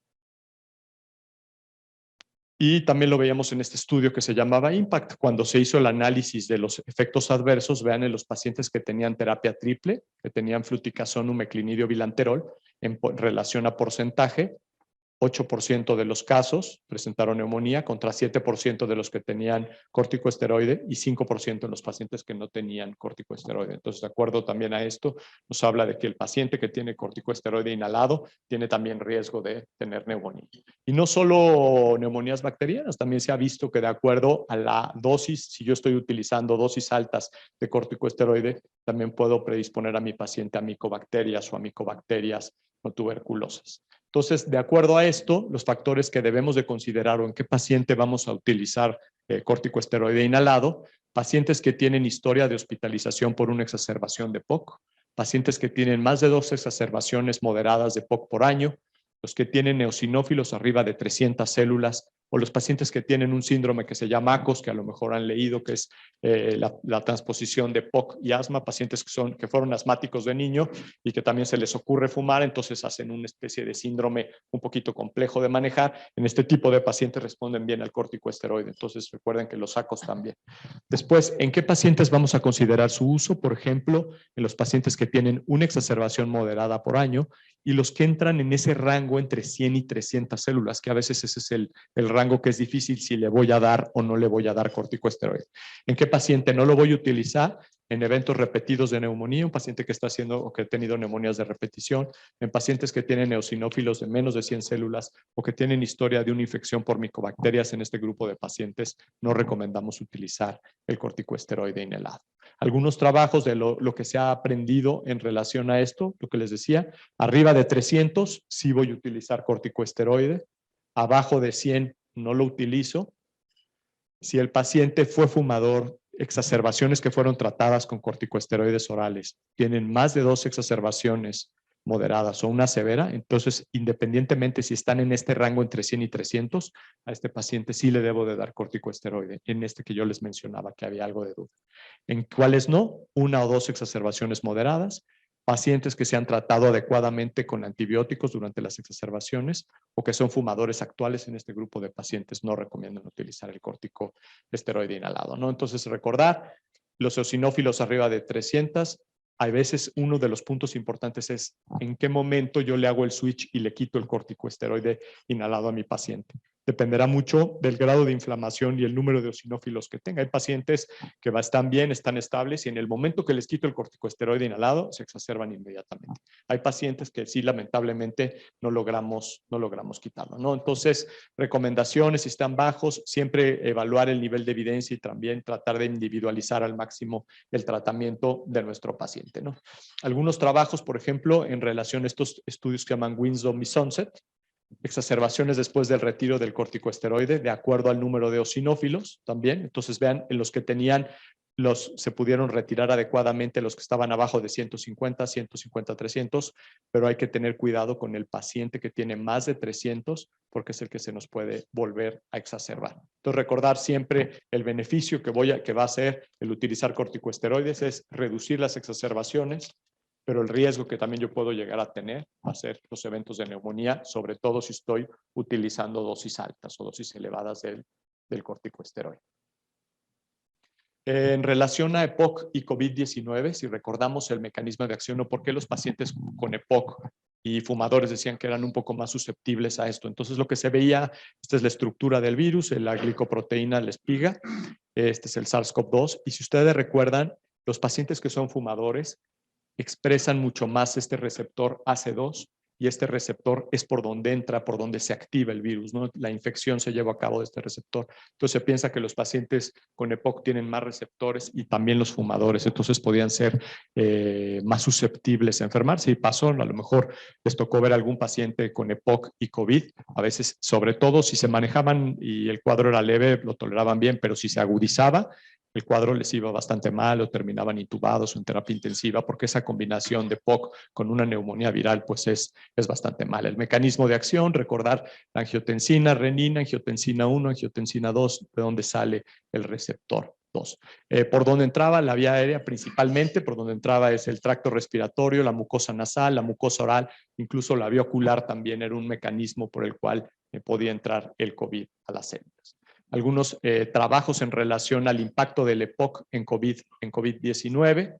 Y también lo veíamos en este estudio que se llamaba IMPACT, cuando se hizo el análisis de los efectos adversos, vean en los pacientes que tenían terapia triple, que tenían fluticasona, meclinidio, bilanterol, en relación a porcentaje, 8% de los casos presentaron neumonía contra 7% de los que tenían corticoesteroide y 5% en los pacientes que no tenían corticoesteroide. Entonces, de acuerdo también a esto, nos habla de que el paciente que tiene corticoesteroide inhalado tiene también riesgo de tener neumonía. Y no solo neumonías bacterianas, también se ha visto que de acuerdo a la dosis, si yo estoy utilizando dosis altas de corticoesteroide, también puedo predisponer a mi paciente a micobacterias o a micobacterias no tuberculosas. Entonces, de acuerdo a esto, los factores que debemos de considerar o en qué paciente vamos a utilizar corticoesteroide inhalado, pacientes que tienen historia de hospitalización por una exacerbación de POC, pacientes que tienen más de 2 exacerbaciones moderadas de POC por año, los que tienen eosinófilos arriba de 300 células o los pacientes que tienen un síndrome que se llama ACOS, que a lo mejor han leído, que es la transposición de POC y asma, pacientes que fueron asmáticos de niño y que también se les ocurre fumar, entonces hacen una especie de síndrome un poquito complejo de manejar. En este tipo de pacientes responden bien al corticosteroide, entonces recuerden que los ACOS también. Después, ¿en qué pacientes vamos a considerar su uso? Por ejemplo, en los pacientes que tienen una exacerbación moderada por año y los que entran en ese rango entre 100 y 300 células, que a veces ese es el rango que es difícil si le voy a dar o no le voy a dar corticosteroide. ¿En qué paciente no lo voy a utilizar? En eventos repetidos de neumonía, un paciente que está haciendo o que ha tenido neumonías de repetición, en pacientes que tienen eosinófilos de menos de 100 células o que tienen historia de una infección por micobacterias. En este grupo de pacientes no recomendamos utilizar el corticosteroide inhalado. Algunos trabajos de lo que se ha aprendido en relación a esto, lo que les decía, arriba de 300 sí voy a utilizar corticosteroide, abajo de 100 no lo utilizo. Si el paciente fue fumador, exacerbaciones que fueron tratadas con corticosteroides orales, tienen más de 2 exacerbaciones moderadas o una severa, entonces independientemente si están en este rango entre 100 y 300, a este paciente sí le debo de dar corticosteroide, en este que yo les mencionaba que había algo de duda. En cuáles no, 1 o 2 exacerbaciones moderadas, pacientes que se han tratado adecuadamente con antibióticos durante las exacerbaciones o que son fumadores actuales. En este grupo de pacientes no recomiendan utilizar el corticosteroide inhalado, ¿no? Entonces, recordar, los eosinófilos arriba de 300, a veces uno de los puntos importantes es en qué momento yo le hago el switch y le quito el corticosteroide inhalado a mi paciente. Dependerá mucho del grado de inflamación y el número de eosinófilos que tenga. Hay pacientes que están bien, están estables y en el momento que les quito el corticosteroide inhalado se exacerban inmediatamente. Hay pacientes que sí, lamentablemente, no logramos quitarlo, ¿no? Entonces, recomendaciones, si están bajos, siempre evaluar el nivel de evidencia y también tratar de individualizar al máximo el tratamiento de nuestro paciente, ¿no? Algunos trabajos, por ejemplo, en relación a estos estudios que llaman Wisdom y Sunset, exacerbaciones después del retiro del corticosteroide, de acuerdo al número de eosinófilos también. Entonces, vean, en los que tenían, se pudieron retirar adecuadamente los que estaban abajo de 150, 150, 300, pero hay que tener cuidado con el paciente que tiene más de 300, porque es el que se nos puede volver a exacerbar. Entonces, recordar siempre el beneficio que va a hacer el utilizar corticosteroides es reducir las exacerbaciones, pero el riesgo que también yo puedo llegar a tener va a ser los eventos de neumonía, sobre todo si estoy utilizando dosis altas o dosis elevadas del corticosteroide. En relación a EPOC y COVID-19, si recordamos el mecanismo de acción o por qué los pacientes con EPOC y fumadores decían que eran un poco más susceptibles a esto. Entonces, lo que se veía, esta es la estructura del virus, la glicoproteína, la espiga, este es el SARS-CoV-2, y si ustedes recuerdan, los pacientes que son fumadores expresan mucho más este receptor AC2 y este receptor es por donde entra, por donde se activa el virus, ¿no? La infección se lleva a cabo de este receptor. Entonces se piensa que los pacientes con EPOC tienen más receptores y también los fumadores, entonces podían ser más susceptibles a enfermarse y pasó, a lo mejor les tocó ver algún paciente con EPOC y COVID, a veces sobre todo si se manejaban y el cuadro era leve, lo toleraban bien, pero si se agudizaba, el cuadro les iba bastante mal o terminaban intubados o en terapia intensiva porque esa combinación de POC con una neumonía viral pues es bastante mal. El mecanismo de acción, recordar la angiotensina, renina, angiotensina 1, angiotensina 2, de dónde sale el receptor 2. ¿Por dónde entraba? La vía aérea principalmente, por donde entraba es el tracto respiratorio, la mucosa nasal, la mucosa oral, incluso la vía ocular también era un mecanismo por el cual podía entrar el COVID a las células. Algunos trabajos en relación al impacto del EPOC en COVID-19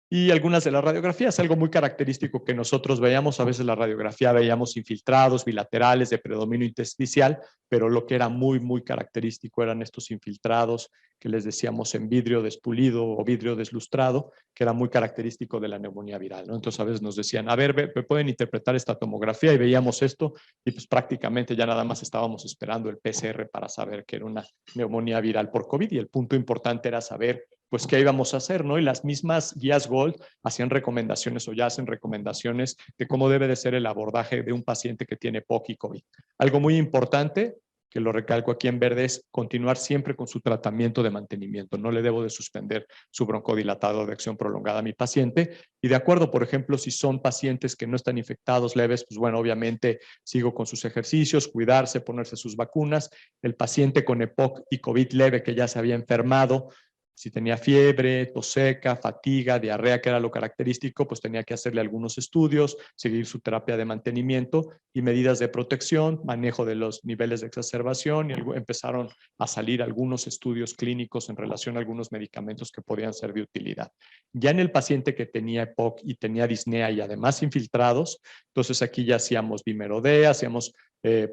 y algunas de las radiografías, algo muy característico que nosotros veíamos, a veces la radiografía veíamos infiltrados bilaterales de predominio intersticial, pero lo que era muy característico eran estos infiltrados que les decíamos en vidrio despulido o vidrio deslustrado, que era muy característico de la neumonía viral, ¿no? Entonces a veces nos decían, a ver, ¿pueden interpretar esta tomografía? Y veíamos esto y pues prácticamente ya nada más estábamos esperando el PCR para saber que era una neumonía viral por COVID y el punto importante era saber pues qué íbamos a hacer, ¿no? Y las mismas guías GOLD hacían recomendaciones o ya hacen recomendaciones de cómo debe de ser el abordaje de un paciente que tiene POC y COVID. Algo muy importante, que lo recalco aquí en verde, es continuar siempre con su tratamiento de mantenimiento. No le debo de suspender su broncodilatador de acción prolongada a mi paciente. Y de acuerdo, por ejemplo, si son pacientes que no están infectados leves, pues bueno, obviamente sigo con sus ejercicios, cuidarse, ponerse sus vacunas. El paciente con EPOC y COVID leve que ya se había enfermado, si tenía fiebre, tos seca, fatiga, diarrea, que era lo característico, pues tenía que hacerle algunos estudios, seguir su terapia de mantenimiento y medidas de protección, manejo de los niveles de exacerbación, y empezaron a salir algunos estudios clínicos en relación a algunos medicamentos que podían ser de utilidad. Ya en el paciente que tenía EPOC y tenía disnea y además infiltrados, entonces aquí ya hacíamos bimerodea, hacíamos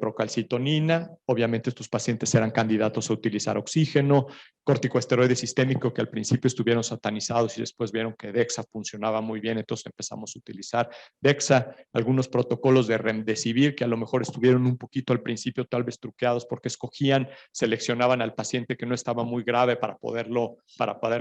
procalcitonina. Obviamente estos pacientes eran candidatos a utilizar oxígeno, corticoesteroide sistémico que al principio estuvieron satanizados y después vieron que Dexa funcionaba muy bien, entonces empezamos a utilizar Dexa, algunos protocolos de Remdesivir que a lo mejor estuvieron un poquito al principio tal vez truqueados porque escogían, seleccionaban al paciente que no estaba muy grave para poderlo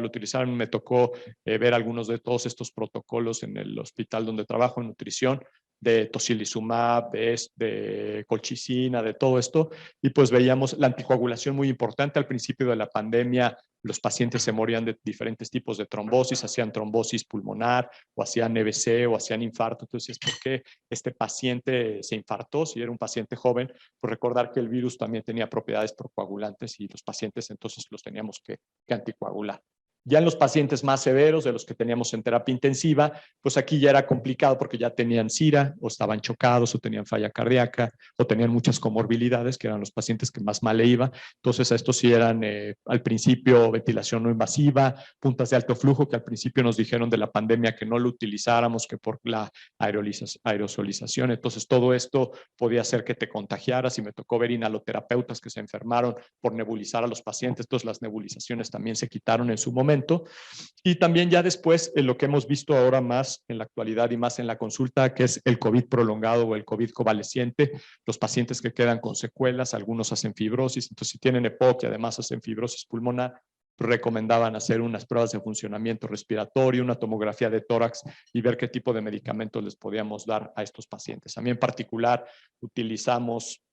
utilizar. Me tocó ver algunos de todos estos protocolos en el hospital donde trabajo en nutrición, de tocilizumab, de colchicina, de todo esto, y pues veíamos la anticoagulación muy importante. Al principio de la pandemia, los pacientes se morían de diferentes tipos de trombosis, hacían trombosis pulmonar, o hacían EBC, o hacían infarto. Entonces, ¿por qué este paciente se infartó? Si era un paciente joven, pues recordar que el virus también tenía propiedades procoagulantes y los pacientes entonces los teníamos que anticoagular. Ya en los pacientes más severos, de los que teníamos en terapia intensiva, pues aquí ya era complicado porque ya tenían SIRA, o estaban chocados, o tenían falla cardíaca, o tenían muchas comorbilidades, que eran los pacientes que más mal le iba. Entonces, estos sí eran al principio ventilación no invasiva, puntas de alto flujo, que al principio nos dijeron de la pandemia que no lo utilizáramos, que por la aerosolización. Entonces, todo esto podía hacer que te contagiaras, y me tocó ver inhaloterapeutas que se enfermaron por nebulizar a los pacientes. Entonces, las nebulizaciones también se quitaron en su momento. Y también ya después, lo que hemos visto ahora más en la actualidad y más en la consulta, que es el COVID prolongado o el COVID convaleciente, los pacientes que quedan con secuelas, algunos hacen fibrosis. Entonces, si tienen EPOC y además hacen fibrosis pulmonar, recomendaban hacer unas pruebas de funcionamiento respiratorio, una tomografía de tórax y ver qué tipo de medicamentos les podíamos dar a estos pacientes. A mí en particular utilizamos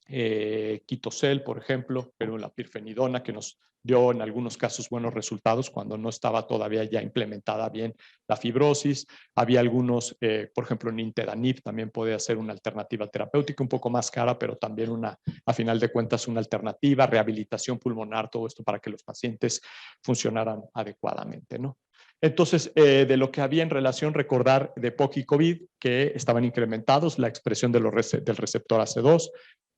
Quitocel, por ejemplo, pero la pirfenidona, que nos dio en algunos casos buenos resultados cuando no estaba todavía ya implementada bien la fibrosis. Había algunos, por ejemplo, nintedanib también puede ser una alternativa terapéutica, un poco más cara, pero también a final de cuentas, una alternativa. Rehabilitación pulmonar, todo esto para que los pacientes funcionaran adecuadamente, ¿no? Entonces, de lo que había en relación, recordar de POC y COVID, que estaban incrementados la expresión del receptor AC2,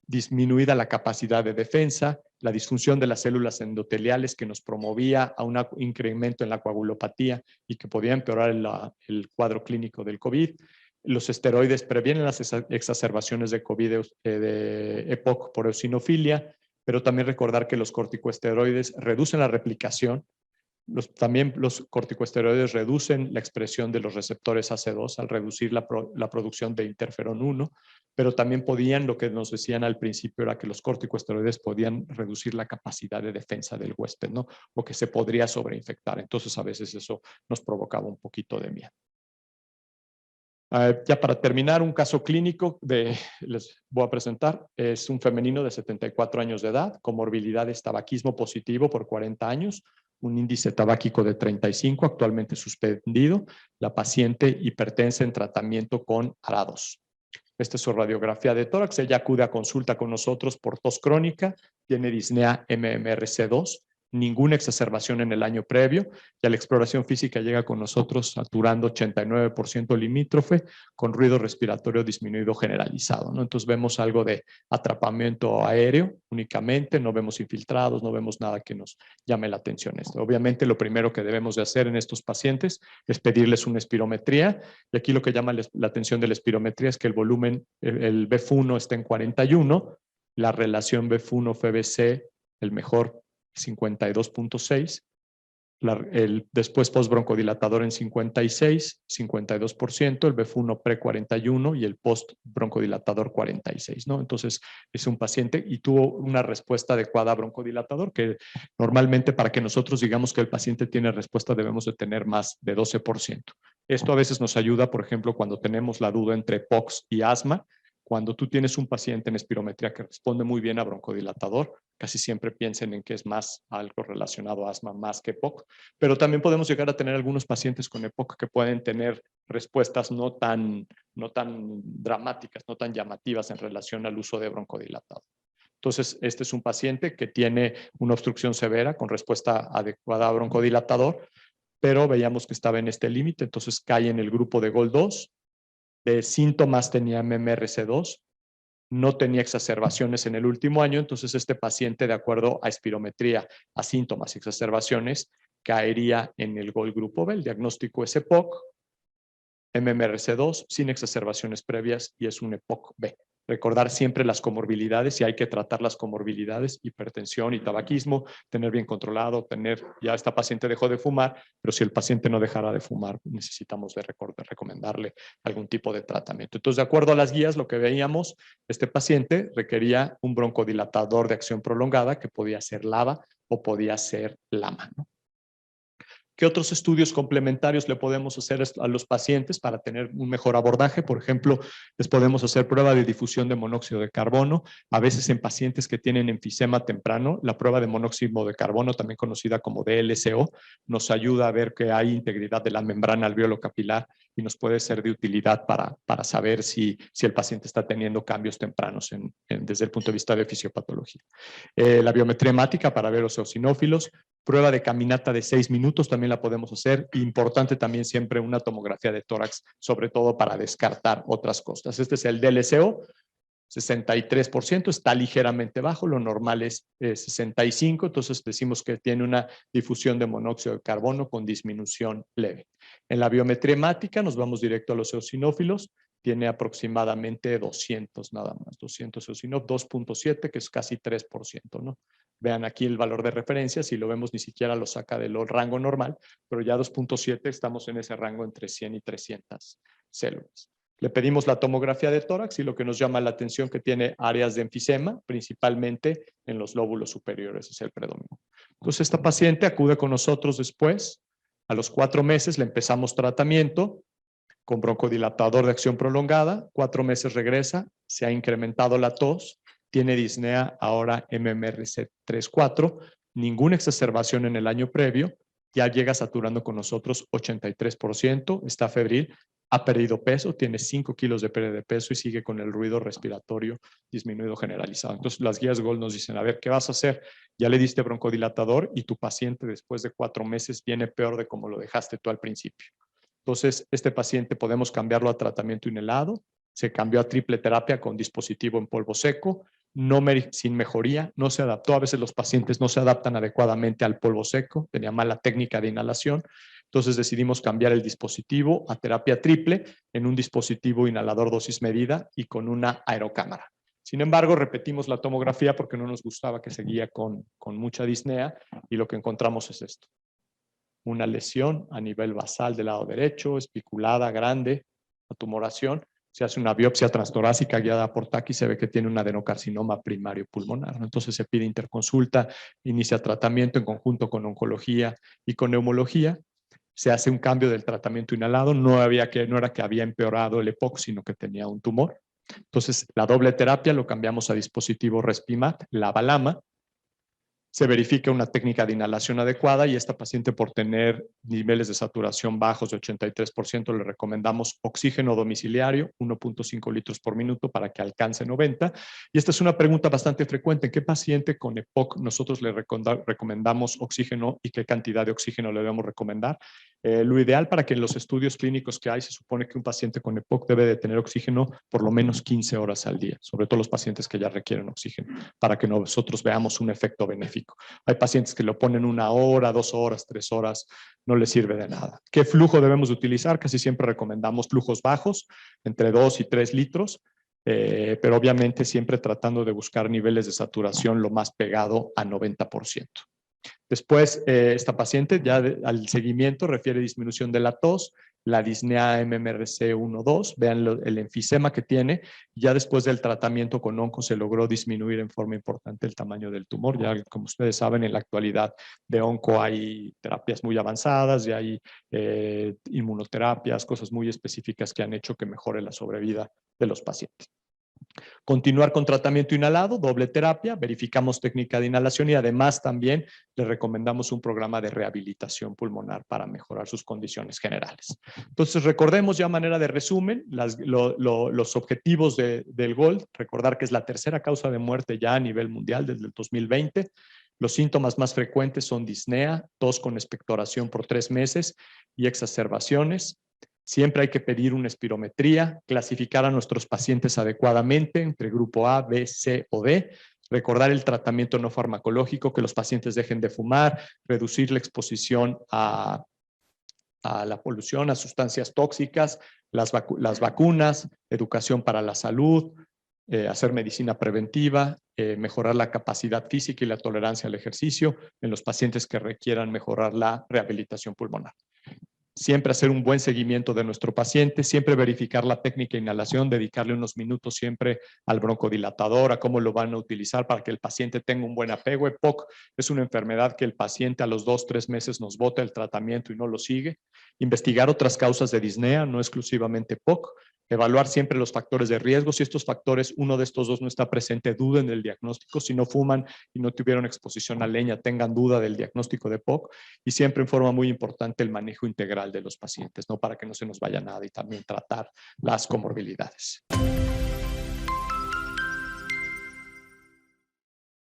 disminuida la capacidad de defensa, la disfunción de las células endoteliales que nos promovía a un incremento en la coagulopatía y que podía empeorar el cuadro clínico del COVID. Los esteroides previenen las exacerbaciones de COVID, de EPOC por eosinofilia, pero también recordar que los corticosteroides reducen la replicación. También los corticosteroides reducen la expresión de los receptores AC2 al reducir la producción de interferón 1, pero también podían, lo que nos decían al principio era que los corticosteroides podían reducir la capacidad de defensa del huésped, ¿no? O que se podría sobreinfectar. Entonces, a veces eso nos provocaba un poquito de miedo. Ya para terminar, un caso clínico les voy a presentar. Es un femenino de 74 años de edad, comorbilidades, tabaquismo positivo por 40 años, un índice tabáquico de 35, actualmente suspendido. La paciente hipertensa en tratamiento con ARA2. Esta es su radiografía de tórax. Ella acude a consulta con nosotros por tos crónica, tiene disnea MMRC2, ninguna exacerbación en el año previo, y a la exploración física llega con nosotros saturando 89% limítrofe, con ruido respiratorio disminuido generalizado, ¿no? Entonces vemos algo de atrapamiento aéreo únicamente, no vemos infiltrados, no vemos nada que nos llame la atención. Obviamente lo primero que debemos de hacer en estos pacientes es pedirles una espirometría, y aquí lo que llama la atención de la espirometría es que el volumen, el BF1 está en 41, la relación BF1-FBC, el mejor 52.6, después postbroncodilatador en 56, 52%, el BF1 pre-41 y el postbroncodilatador 46, ¿no? Entonces es un paciente y tuvo una respuesta adecuada a broncodilatador, que normalmente para que nosotros digamos que el paciente tiene respuesta debemos de tener más de 12%. Esto a veces nos ayuda, por ejemplo, cuando tenemos la duda entre POX y asma, Cuando tú tienes un paciente en espirometría que responde muy bien a broncodilatador, casi siempre piensen en que es más algo relacionado a asma más que EPOC, pero también podemos llegar a tener algunos pacientes con EPOC que pueden tener respuestas no tan dramáticas, no tan llamativas en relación al uso de broncodilatador. Entonces, este es un paciente que tiene una obstrucción severa con respuesta adecuada a broncodilatador, pero veíamos que estaba en este límite, entonces cae en el grupo de GOL2, de síntomas tenía MMRC2, no tenía exacerbaciones en el último año, entonces este paciente, de acuerdo a espirometría, a síntomas y exacerbaciones, caería en el GOL grupo B. El diagnóstico es EPOC, MMRC2, sin exacerbaciones previas y es un EPOC B. Recordar siempre las comorbilidades y hay que tratar las comorbilidades, hipertensión y tabaquismo, tener bien controlado, ya esta paciente dejó de fumar, pero si el paciente no dejara de fumar, necesitamos recomendarle algún tipo de tratamiento. Entonces, de acuerdo a las guías, lo que veíamos, este paciente requería un broncodilatador de acción prolongada que podía ser LABA o podía ser LAMA, ¿no? ¿Qué otros estudios complementarios le podemos hacer a los pacientes para tener un mejor abordaje? Por ejemplo, les podemos hacer prueba de difusión de monóxido de carbono. A veces en pacientes que tienen enfisema temprano, la prueba de monóxido de carbono, también conocida como DLCO, nos ayuda a ver que hay integridad de la membrana alveolo capilar y nos puede ser de utilidad para saber si el paciente está teniendo cambios tempranos desde el punto de vista de fisiopatología. La biometría hemática para ver los eosinófilos, prueba de caminata de 6 minutos también la podemos hacer. Importante también siempre una tomografía de tórax, sobre todo para descartar otras cosas. Este es el DLCO, 63%, está ligeramente bajo, lo normal es 65%, entonces decimos que tiene una difusión de monóxido de carbono con disminución leve. En la biometría hemática nos vamos directo a los eosinófilos, tiene aproximadamente 200 nada más, 200 eosinófilos, 2.7, que es casi 3%, ¿no? Vean aquí el valor de referencia, si lo vemos ni siquiera lo saca del rango normal, pero ya 2.7 estamos en ese rango entre 100 y 300 células. Le pedimos la tomografía de tórax y lo que nos llama la atención que tiene áreas de enfisema, principalmente en los lóbulos superiores, es el predominio. Entonces esta paciente acude con nosotros después, a los 4 meses le empezamos tratamiento con broncodilatador de acción prolongada, 4 meses regresa, se ha incrementado la tos, tiene disnea ahora MMRC3-4, ninguna exacerbación en el año previo, ya llega saturando con nosotros 83%, está febril, ha perdido peso, tiene 5 kilos de pérdida de peso y sigue con el ruido respiratorio disminuido generalizado. Entonces las guías GOLD nos dicen, a ver, ¿qué vas a hacer? Ya le diste broncodilatador y tu paciente después de 4 meses viene peor de como lo dejaste tú al principio. Entonces, este paciente podemos cambiarlo a tratamiento inhalado, se cambió a triple terapia con dispositivo en polvo seco, sin mejoría, no se adaptó. A veces los pacientes no se adaptan adecuadamente al polvo seco, tenía mala técnica de inhalación. Entonces decidimos cambiar el dispositivo a terapia triple en un dispositivo inhalador dosis medida y con una aerocámara. Sin embargo, repetimos la tomografía porque no nos gustaba que seguía con mucha disnea y lo que encontramos es esto. Una lesión a nivel basal del lado derecho, espiculada, grande, la tumoración. Se hace una biopsia transtorácica guiada por TAC y se ve que tiene un adenocarcinoma primario pulmonar. Entonces se pide interconsulta, inicia tratamiento en conjunto con oncología y con neumología. Se hace un cambio del tratamiento inhalado, no era que había empeorado el EPOC, sino que tenía un tumor. Entonces la doble terapia lo cambiamos a dispositivo Respimat, LABA-LAMA. Se verifica una técnica de inhalación adecuada y esta paciente, por tener niveles de saturación bajos de 83%, le recomendamos oxígeno domiciliario, 1.5 litros por minuto para que alcance 90. Y esta es una pregunta bastante frecuente. ¿En qué paciente con EPOC nosotros le recomendamos oxígeno y qué cantidad de oxígeno le debemos recomendar? Lo ideal para que en los estudios clínicos que hay se supone que un paciente con EPOC debe de tener oxígeno por lo menos 15 horas al día, sobre todo los pacientes que ya requieren oxígeno, para que nosotros veamos un efecto benéfico. Hay pacientes que lo ponen 1 hora, 2 horas, 3 horas, no les sirve de nada. ¿Qué flujo debemos de utilizar? Casi siempre recomendamos flujos bajos, entre 2 y 3 litros, pero obviamente siempre tratando de buscar niveles de saturación lo más pegado a 90%. Después, esta paciente ya al seguimiento refiere disminución de la tos, la disnea MMRC 1-2, vean el enfisema que tiene. Ya después del tratamiento con onco se logró disminuir en forma importante el tamaño del tumor. Ya, como ustedes saben, en la actualidad de onco hay terapias muy avanzadas, ya hay inmunoterapias, cosas muy específicas que han hecho que mejore la sobrevida de los pacientes. Continuar con tratamiento inhalado, doble terapia, verificamos técnica de inhalación y además también le recomendamos un programa de rehabilitación pulmonar para mejorar sus condiciones generales. Entonces, recordemos ya a manera de resumen los objetivos del GOLD, recordar que es la tercera causa de muerte ya a nivel mundial desde el 2020. Los síntomas más frecuentes son disnea, tos con expectoración por 3 meses y exacerbaciones. Siempre hay que pedir una espirometría, clasificar a nuestros pacientes adecuadamente entre grupo A, B, C o D, recordar el tratamiento no farmacológico, que los pacientes dejen de fumar, reducir la exposición a la polución, a sustancias tóxicas, las vacunas, educación para la salud, hacer medicina preventiva, mejorar la capacidad física y la tolerancia al ejercicio en los pacientes que requieran mejorar la rehabilitación pulmonar. Siempre hacer un buen seguimiento de nuestro paciente, siempre verificar la técnica de inhalación, dedicarle unos minutos siempre al broncodilatador, a cómo lo van a utilizar para que el paciente tenga un buen apego. EPOC es una enfermedad que el paciente a los 2-3 meses nos bota el tratamiento y no lo sigue. Investigar otras causas de disnea, no exclusivamente EPOC. Evaluar siempre los factores de riesgo. Si estos factores, uno de estos dos no está presente, duden del diagnóstico. Si no fuman y no tuvieron exposición a leña, tengan duda del diagnóstico de EPOC. Y siempre en forma muy importante el manejo integral de los pacientes, ¿no? Para que no se nos vaya nada y también tratar las comorbilidades.